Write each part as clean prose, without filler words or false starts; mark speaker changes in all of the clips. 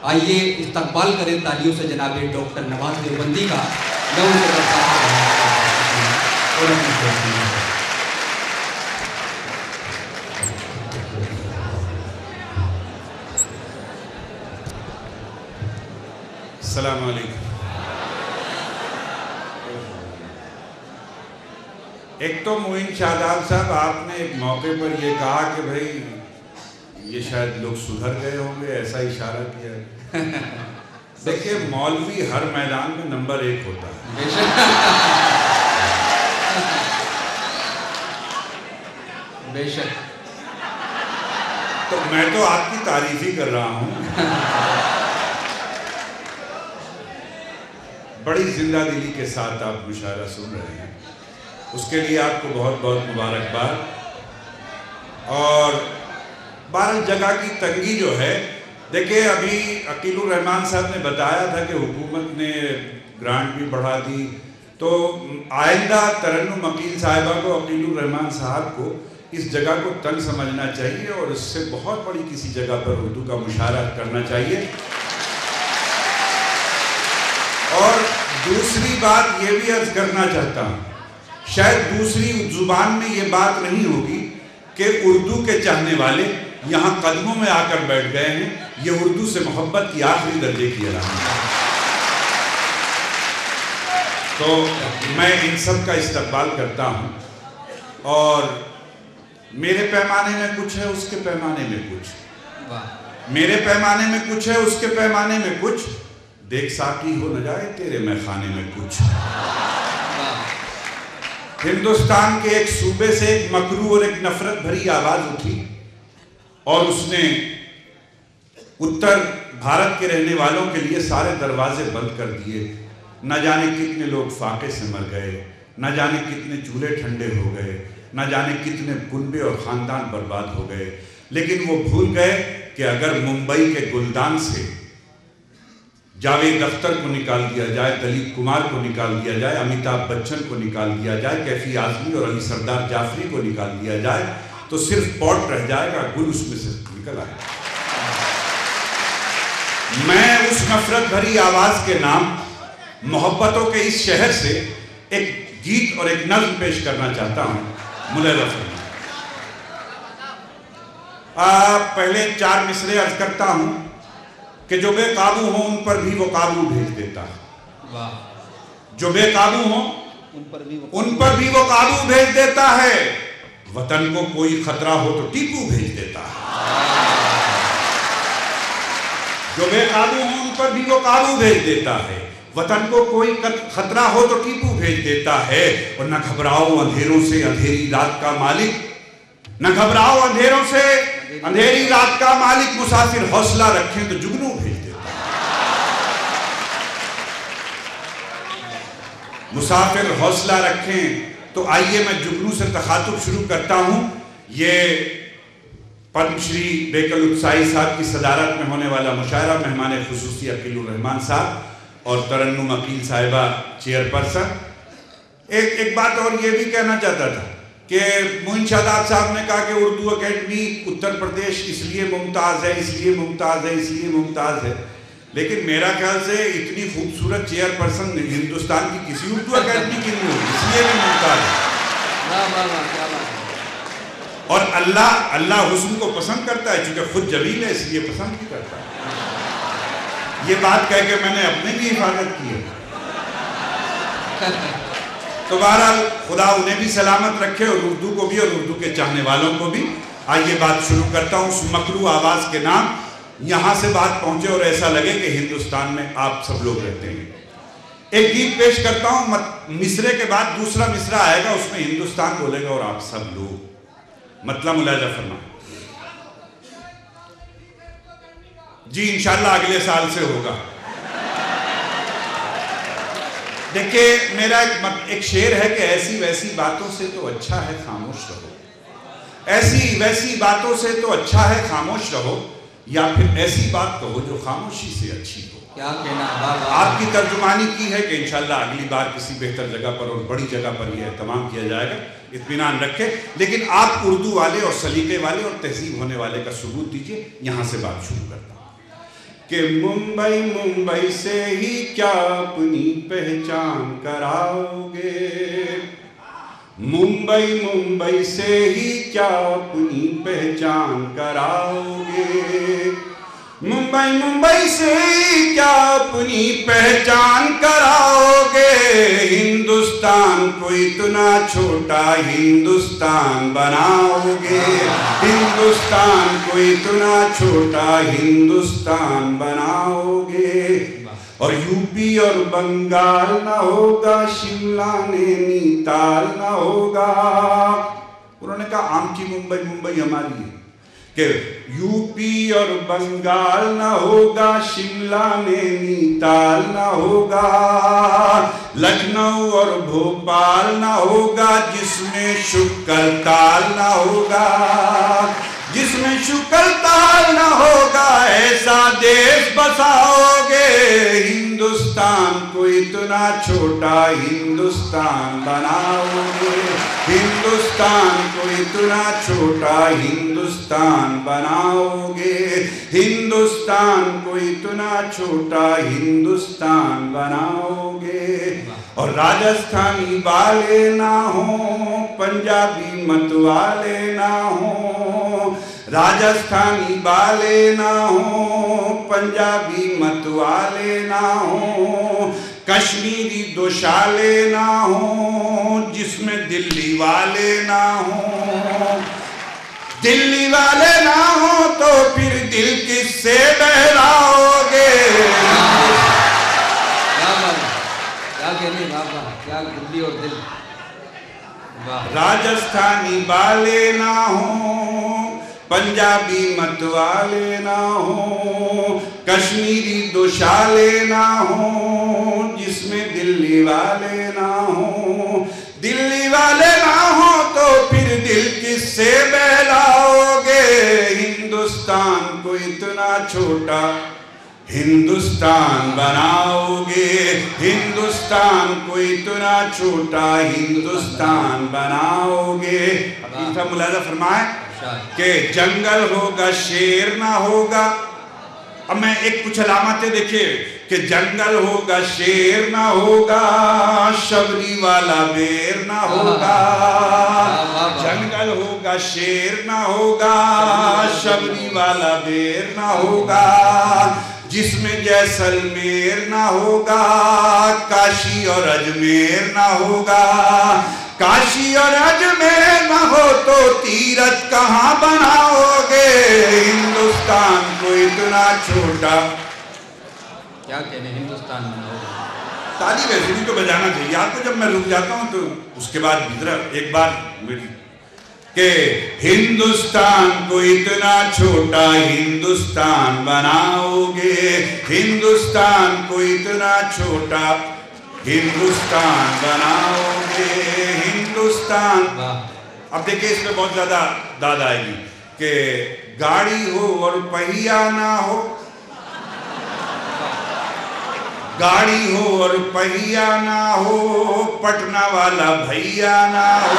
Speaker 1: آئیے استقبال کریں تالیوں سے جناب ڈاکٹر نواز دیوبندی کا.
Speaker 2: السلام علیکم. ایک تو معین شاداب صاحب آپ نے ایک موقع پر یہ کہا کہ بھائی یہ شاید لوگ سدھر گئے ہوں گے، ایسا اشارہ کیا. دیکھیں مولوی ہر میدان میں نمبر 1 ہوتا ہے.
Speaker 1: بے شک.
Speaker 2: تو میں تو آپ کی تعریف ہی کر رہا ہوں. بڑی زندہ دلی کے ساتھ آپ مشاعرہ سن رہے ہیں، اس کے لیے آپ کو بہت بہت مبارکباد. اور 12 جگہ کی تنگی جو ہے، دیکھیں ابھی عقیل الرحمان صاحب نے بتایا تھا کہ حکومت نے گرانٹ بھی بڑھا دی، تو آئندہ ترنم عقیل صاحبہ کو، عقیل الرحمان صاحب کو اس جگہ کو تنگ سمجھنا چاہیے اور اس سے بہت بڑی کسی جگہ پر اردو کا مشاعرہ کرنا چاہیے. اور دوسری بات یہ بھی عرض کرنا چاہتا ہوں، شاید دوسری زبان میں یہ بات نہیں ہوگی کہ اردو کے چاہنے والے یہاں قدموں میں آ کر بیٹھ گئے ہیں. یہ اردو سے محبت کی آخری درجے کی علامت ہے. تو میں ان سب کا استقبال کرتا ہوں، اور میرے پیمانے میں کچھ ہے، اس کے پیمانے میں کچھ. میرے پیمانے میں کچھ ہے، اس کے پیمانے میں کچھ. دیکھ ساقی ہو نہ جائے تیرے میخانے میں کچھ. ہندوستان کے ایک صوبے سے ایک مکروہ اور ایک نفرت بھری آواز اٹھی، اور اس نے اتر بھارت کے رہنے والوں کے لیے سارے دروازے بند کر دیے. نہ جانے کتنے لوگ فاقے سے مر گئے، نہ جانے کتنے چولہے ٹھنڈے ہو گئے، نہ جانے کتنے کنبے اور خاندان برباد ہو گئے. لیکن وہ بھول گئے کہ اگر ممبئی کے گلدان سے جاوید اختر کو نکال دیا جائے، دلیپ کمار کو نکال دیا جائے، امیتابھ بچن کو نکال دیا جائے، کیفی اعظمی اور علی سردار جعفری کو نکال دیا جائے، تو صرف پوٹ رہ جائے گا، گل اس میں سے نکل آئے گا. میں اس نفرت بھری آواز کے نام محبتوں کے اس شہر سے ایک گیت اور ایک نظم پیش کرنا چاہتا ہوں. ملے رفع پہلے 4 مصرے عرض کرتا ہوں کہ جو بے قابو ہوں ان پر بھی وہ قابو بھیج دیتا ہے. جو بے قابو ہوں ان پر بھی وہ قابو بھیج دیتا ہے. وطن کو کوئی خطرہ ہو تو ٹیپو بھیج دیتا ہے. جو بے قابو ہوں ان پر بھی وہ قابو بھیج دیتا ہے. وطن کو کوئی خطرہ ہو تو ٹیپو بھیج دیتا ہے. اور نہ گھبراؤ اندھیروں سے اندھیری رات کا مالک، نہ گھبراؤ اندھیروں سے اندھیری رات کا مالک، مسافر حوصلہ رکھیں تو جگنو بھیج دیتا ہے. مسافر حوصلہ رکھیں تو آئیے میں جگنو سے تخاطب شروع کرتا ہوں. یہ پدم شری بیکل اتسائی صاحب کی صدارت میں ہونے والا مشاعرہ، مہمان خصوصی عقیل الرحمان صاحب اور ترنم عقیل صاحبہ چیئر پرسن. ایک بات اور یہ بھی کہنا چاہتا تھا کہ معین شاداب صاحب نے کہا کہ اردو اکیڈمی اتر پردیش اس لیے ممتاز ہے، اس لیے ممتاز ہے، اس لیے ممتاز ہے. لیکن میرا خیال سے اتنی خوبصورت چیئر پرسن ہندوستان کی کسی اردو اکیڈمی کی نہیں ہوگی، اس لیے بھی ممتاز ہے. اور اللہ حسن کو پسند کرتا ہے، چونکہ خود جمیل ہے اس لیے پسند بھی کرتا ہے. یہ بات کہہ کے میں نے اپنے بھی حفاظت کی ہے. تو بہرحال خدا انہیں بھی سلامت رکھے، اور اردو کو بھی اور اردو کے چاہنے والوں کو بھی. آئیے بات شروع کرتا ہوں اس مکروہ آواز کے نام. یہاں سے بات پہنچے اور ایسا لگے کہ ہندوستان میں آپ سب لوگ رہتے ہیں. ایک گیت پیش کرتا ہوں، مصرے کے بعد دوسرا مصرع آئے گا، اس میں ہندوستان بولے گا اور آپ سب لوگ. مطلب ملاحظہ فرمائیں. جی انشاءاللہ اگلے سال سے ہوگا. دیکھیں میرا ایک شعر ہے کہ ایسی ویسی باتوں سے تو اچھا ہے خاموش رہو. ایسی ویسی باتوں سے تو اچھا ہے خاموش رہو، یا پھر ایسی بات کہو جو خاموشی سے اچھی ہو.
Speaker 1: کیا کہنا.
Speaker 2: آپ کی ترجمانی کی ہے کہ انشاءاللہ اگلی بار کسی بہتر جگہ پر اور بڑی جگہ پر یہ اہتمام کیا جائے گا. اطمینان رکھے. لیکن آپ اردو والے اور سلیقے والے اور تہذیب ہونے والے کا ثبوت دیجئے. یہاں سے بات شروع کرتا ہوں. کہ ممبئی سے ہی کیا اپنی پہچان کراؤ گے، ممبئی سے ہی کیا اپنی پہچان کراؤ گے، ممبئی سے ہی کیا اپنی پہچان کراؤ گے، ہندوستان کو اتنا چھوٹا ہندوستان بناؤ گے، ہندوستان کو اتنا چھوٹا ہندوستان بناؤ گے، اور یوپی اور بنگال نہ ہوگا، شملہ نینی تال نہ ہوگا۔ انہوں نے کہا عام کی ممبئی ہماری ہے، کہ یوپی اور بنگال نہ ہوگا، شملہ نینی تال نہ ہوگا، لکھنؤ اور بھوپال نہ ہوگا، جس میں شکر تال نہ ہوگا، جس میں شکر تال نہ ہوگا، ایسا دیش بساؤ گے، ہندوستان کو اتنا چھوٹا ہندوستان بناؤ گے، ہندوستان کو اتنا چھوٹا ہندوستان بناؤ گے، ہندوستان کو اتنا چھوٹا ہندوستان بناؤ گے، اور راجستھانی والے نہ ہوں، پنجابی مت والے نہ ہوں، راجستھانی والے نہ ہوں، پنجابی مت والے نہ ہوں، کشمیری دوشالے نہ ہوں، جس میں دلی والے نہ ہوں، دلی والے نہ ہوں تو پھر دل کس سے بہلاؤ گے،
Speaker 1: کیا کہنے بابا، کیا دلی اور دل،
Speaker 2: راجستھانی والے نہ ہوں، پنجابی مت والے نہ ہوں، کشمیری دوشالے نہ ہوں، جس میں دلی والے نہ ہوں، دلی والے نہ ہوں تو پھر دل کس سے بہلاؤ گے، ہندوستان کو اتنا چھوٹا ہندوستان بناؤ گے، ہندوستان کو اتنا چھوٹا ہندوستان بناؤ گے۔ اب یہ ملاحظہ فرمائے کہ جنگل ہوگا شیر نہ ہوگا، اب میں ایک کچھ علامتیں دیکھیں کہ جنگل ہوگا شیر نہ ہوگا، شبری والا بیر نہ ہوگا، جنگل ہوگا شیر نہ ہوگا، شبری والا بیر نہ ہوگا، جس میں جیسلمیر نہ ہوگا، کاشی اور اجمیر نہ ہوگا، کاشی اور اجمیر نہ ہو تو تیرتھ کہاں بناؤ گے، ہندوستان کو اتنا چھوٹا،
Speaker 1: کیا کہنے ہندوستان بناؤ گے،
Speaker 2: تالی ویسے بھی تو بجانا چاہیے آپ کو، جب میں رک جاتا ہوں تو اس کے بعد ایک بار میری کہ ہندوستان کو اتنا چھوٹا ہندوستان بناؤ گے، ہندوستان کو اتنا چھوٹا ہندوستان بناؤ گے، ہندوستان۔ اب دیکھیں اس میں بہت زیادہ داد آئے گی کہ گاڑی ہو اور پہیا نہ ہو، گاڑی ہو اور پہیا نہ ہو، پٹنہ والا بھیا نہ ہو،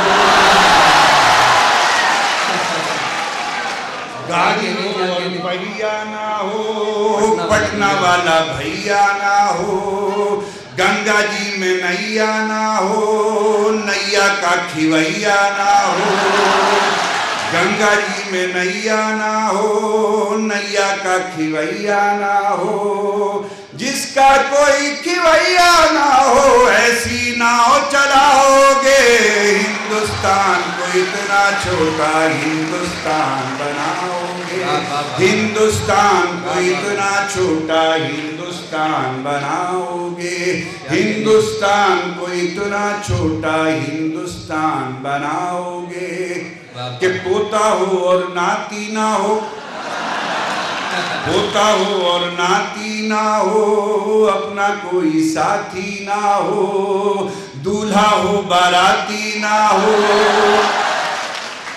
Speaker 2: گاڑی ہو اور پہیا نہ ہو، پٹنہ والا بھیا نہ ہو، گنگا جی میں نیا نہ ہو، نیا کا کھویا نہ ہو، گنگا جی میں نیا نہ ہو، نیا کا کھویا نہ ہو، جس کا کوئی کھویا نہ ہو، ایسی ناؤ چلاؤ گے، ہندوستان کو اتنا چھوٹا ہندوستان بناؤ گے، ہندوستان کو اتنا چھوٹا ہندوستان بناؤ گے، ہندوستان کو اتنا چھوٹا ہندوستان بناؤ گے، کہ پوتا ہو اور ناتی نہ ہو، پوتا ہو اور ناتی نہ ہو، اپنا کوئی ساتھی نہ ہو، دولہا ہو باراتی نہ ہو،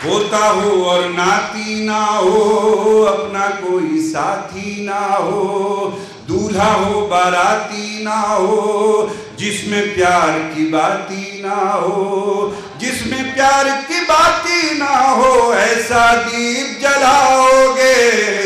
Speaker 2: پوتا ہو اور ناتی نہ ہو، اپنا کوئی ساتھی نہ ہو، دولہا ہو باراتی نہ ہو، جس میں پیار کی باتی نہ ہو، جس میں پیار کی باتی نہ ہو، ایسا دیپ جلاؤ گے،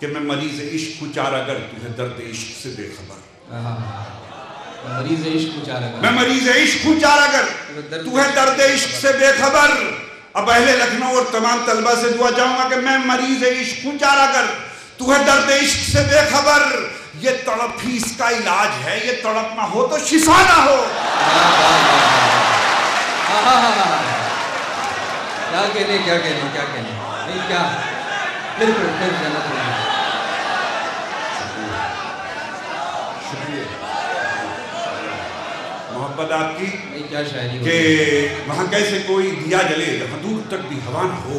Speaker 2: کہ میں مریض عشق ہوں چاراگر تو ہے درد عشق سے بے خبر.
Speaker 1: مریض عشق ہوں چاراگر
Speaker 2: میں مریض عشق ہوں چاراگر تو ہے درد عشق سے بے خبر. اب اہل لکھنؤ اور تمام طلبہ سے دعا چاہوں گا کہ میں مریض عشق ہوں چاراگر تو ہے درد عشق سے بے خبر. یہ تڑپ ہی اس کا علاج ہے, یہ تڑپ نہ ہو تو شفا نہ ہو.
Speaker 1: کیا کہنے کیا کہنے کیا کہنے نہیں کیا پھر جنت ہوگی.
Speaker 2: شکریہ محبت آپ کی
Speaker 1: کیا شاعری
Speaker 2: کہ وہاں کیسے کوئی دیا جلے جہاں دور تک بھی ہوا نہ ہو.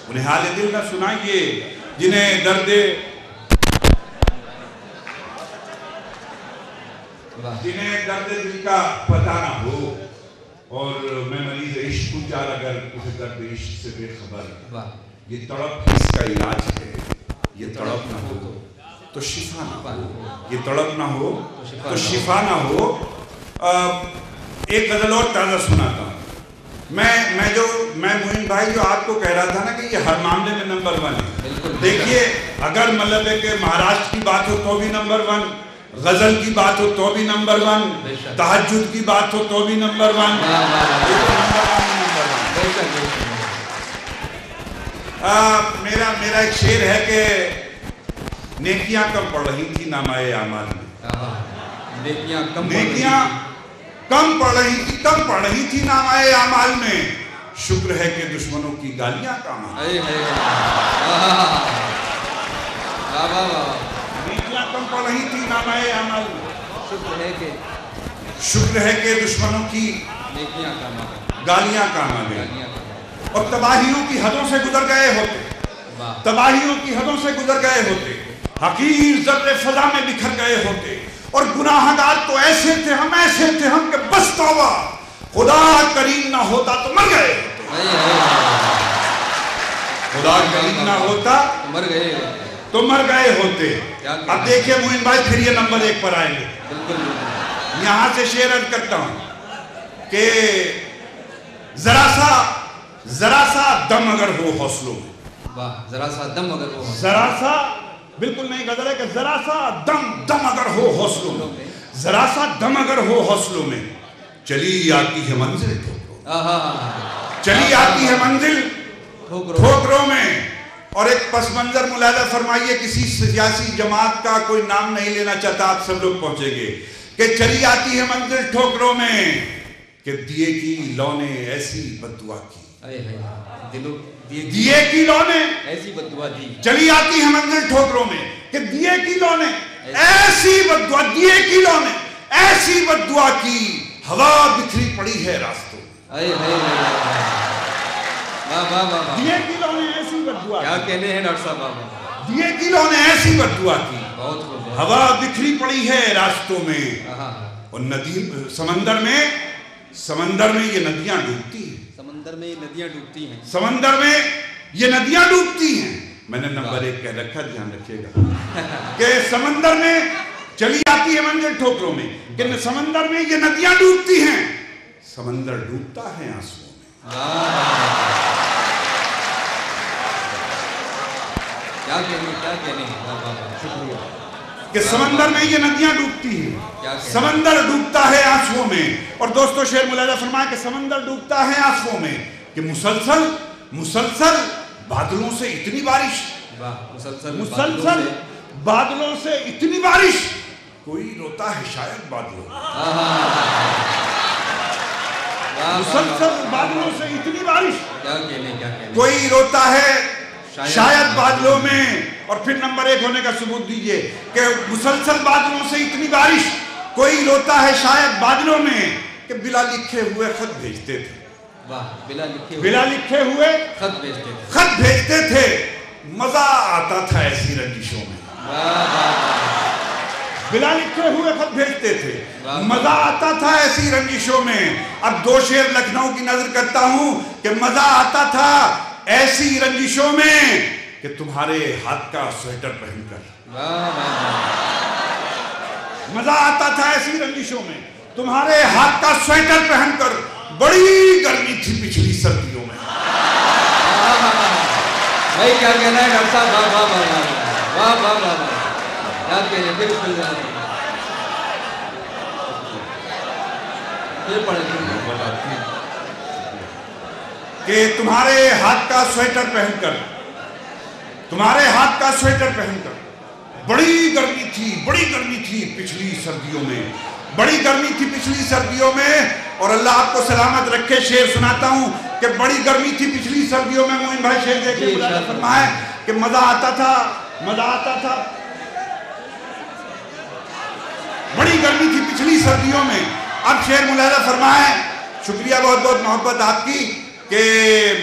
Speaker 2: انہیں حال دل نہ سنائیے جنہیں درد دل کا پتہ نہ ہو. اور میں مریض عشق ہوں چاراگر اسے درد عشق سے بے خبر. یہ تڑپ اس کا علاج ہے, یہ تڑپ نہ ہو تو شفا نہ ہو, یہ تڑپ نہ ہو تو شفا نہ ہو. ایک غزل اور تازہ سناتا ہوں. میں معین بھائی جو آپ کو کہہ رہا تھا نا کہ یہ ہر معاملے میں نمبر 1 ہے. دیکھیے اگر مطلب ہے کہ مہاراشٹر کی بات ہو تو بھی نمبر 1, غزل کی بات ہو تو بھی نمبر 1, تہجد کی بات ہو تو بھی نمبر 1. میرا ایک شعر ہے کہ نیکیاں کم پڑ رہی تھی نامۂ اعمال میں. نیکیاں کم پڑ رہی تھی نامۂ اعمال میں. شکر ہے کہ دشمنوں کی گالیاں کام آئیں. نیکیاں کم پڑ رہی تھی نامۂ اعمال میں. شکر ہے کہ دشمنوں کی گالیاں کام آ گئیں. اور تباہیوں کی حدوں سے گزر گئے ہوتے, حقیر ذرے فضا میں بکھر گئے ہوتے. اور گناہگار تو ایسے تھے ہم کہ بس توبہ, خدا کریم نہ ہوتا تو مر گئے ہوتے. خدا کریم نہ ہوتا تو مر گئے ہوتے. اب دیکھیں معین بھائی پھر یہ نمبر 1 پر آئیں گے. یہاں سے شعر عرض کرتا ہوں کہ ذرا سا دم اگر ہو حوصلوں میں.
Speaker 1: ذرا سا دم اگر ہو,
Speaker 2: ذرا سا بالکل نہیں غزل ہے کہ ذرا سا دم اگر ہو حوصلوں میں, ذرا سا دم اگر ہو حوصلوں میں. چلی آتی ہے منزل ٹھوکروں میں. اور ایک پس منظر ملاحظہ فرمائیے, کسی سیاسی جماعت کا کوئی نام نہیں لینا چاہتا, آپ سب لوگ پہنچیں گے کہ چلی آتی ہے منزل ٹھوکروں میں کہ دیے کی لو نے ایسی بددعا کی. دیے کی لو نے
Speaker 1: ایسی بددعا دی.
Speaker 2: چلی آتی ہے منزل ٹھوکروں میں کہ دیے کی لو نے ایسی بددعا, دیے کی لو نے ایسی بددعا کی, ہوا بکھری پڑی ہے راستوں میں. دیے کی لو نے ایسی بددعا,
Speaker 1: کیا کہنے ہیں ڈاکٹر صاحب.
Speaker 2: دیے کی لو نے ایسی بددعا کی, ہوا بکھری پڑی ہے راستوں میں. اور سمندر میں یہ ندیاں ڈوبتی ہیں. سمندر میں یہ ندیاں ڈوبتی ہیں. میں نے نمبر 1 کہہ رکھا, دھیان رکھیے گا کہ سمندر میں چلی آتی ہے منزل ٹھوکروں میں کہ سمندر میں یہ ندیاں ڈوبتی ہیں. سمندر ڈوبتا ہے آنسوؤں میں.
Speaker 1: کیا کہنے شکریہ
Speaker 2: کہ سمندر میں یہ ندیاں ڈوبتی ہیں, سمندر ڈوبتا ہے آنسوؤں میں. اور دوستو شعر ملاحظہ فرمائے کہ سمندر ڈوبتا ہے آنسوؤں میں کہ مسلسل بادلوں سے اتنی بارش, مسلسل بادلوں سے اتنی بارش, کوئی روتا ہے شاید بادلوں میں. مسلسل بادلوں سے اتنی بارش, کوئی روتا ہے شاید بادلوں میں. اور پھر نمبر 1 ہونے کا ثبوت دیجئے کہ مسلسل بادلوں سے اتنی بارش, کوئی روتا ہے شاید بادلوں میں کہ بلا لکھے ہوئے خط بھیجتے تھے. بلا لکھے ہوئے خط بھیجتے تھے. مزہ آتا تھا ایسی رنجشوں میں. بلا لکھے ہوئے خط بھیجتے تھے, مزہ آتا تھا ایسی رنجشوں میں. اب 2 شعر لکھنؤ کی نظر کرتا ہوں کہ مزہ آتا تھا ایسی رنجشوں میں کہ تمہارے ہاتھ کا سویٹر پہن کر. مزہ آتا تھا ایسی رنجشوں میں تمہارے ہاتھ کا سویٹر پہن کر. بڑی گرمی تھی پچھلی سردیوں میں.
Speaker 1: بھائی کیا کہنا ہے ڈاکٹر صاحب. واہ واہ واہ واہ یاد کہنے بالکل پھر پڑھیں
Speaker 2: کہ تمہارے ہاتھ کا سویٹر پہن کر تمہارے ہاتھ کا سویٹر پہن کر بڑی گرمی تھی پچھلی سردیوں میں بڑی گرمی تھی پچھلی سردیوں میں اور اللہ آپ کو سلامت رکھے شعر سناتا ہوں کہ بڑی گرمی تھی پچھلی سردیوں میں مومن بھائی شعر دیکھے فرمائے کہ مزہ آتا تھا بڑی گرمی تھی پچھلی سردیوں میں اب شعر ملاحظہ فرمائے شکریہ بہت بہت محبت آپ کی کہ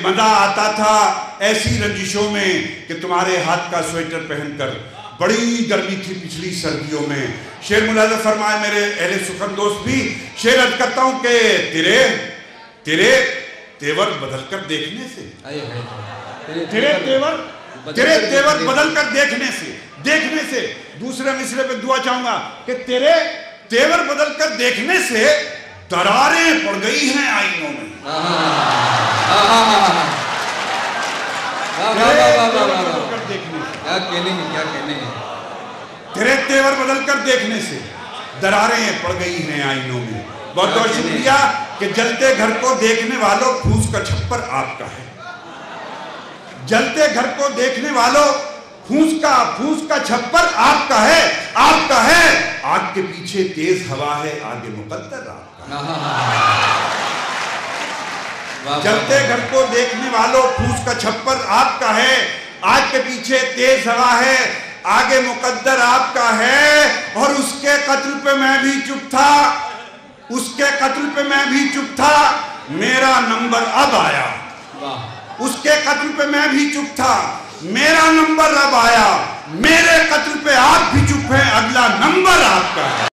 Speaker 2: مزہ آتا تھا ایسی رنجشوں میں کہ تمہارے ہاتھ کا سویٹر پہن کر بڑی گرمی تھی پچھلی سردیوں میں شعر ملاحظہ فرمائے میرے اہل سخن دوست بھی شعر عرض کرتا ہوں کہ تیرے تیور بدل کر دیکھنے سے تیرے تیور بدل کر دیکھنے سے دوسرے مصرے پہ دعا چاہوں گا کہ تیرے تیور بدل کر دیکھنے سے دراریں پڑ گئی ہیں آئینوں میں تیرے تیور بدل کر دیکھنے سے دراریں پڑ گئی ہیں آئینوں میں بہت بہت شکریہ کہ جلتے گھر کو دیکھنے والوں پھوس کا چھپر آپ کا ہے جلتے گھر کو دیکھنے والوں پھوس کا چھپر آپ کا ہے آگ کے پیچھے تیز ہوا ہے آگے مقدر آپ کا جلتے گھر کو دیکھنے والوں پھوس کا چھپر آپ کا ہے آگ کے پیچھے تیز ہوا ہے آگے مقدر آپ کا ہے اور اس کے قتل پہ میں بھی چپ تھا میرا نمبر اب آیا اس کے قتل پہ میں بھی چپ تھا میرا نمبر اب آیا میرے قتل پہ آپ بھی چپ ہیں اگلا نمبر آپ کا ہے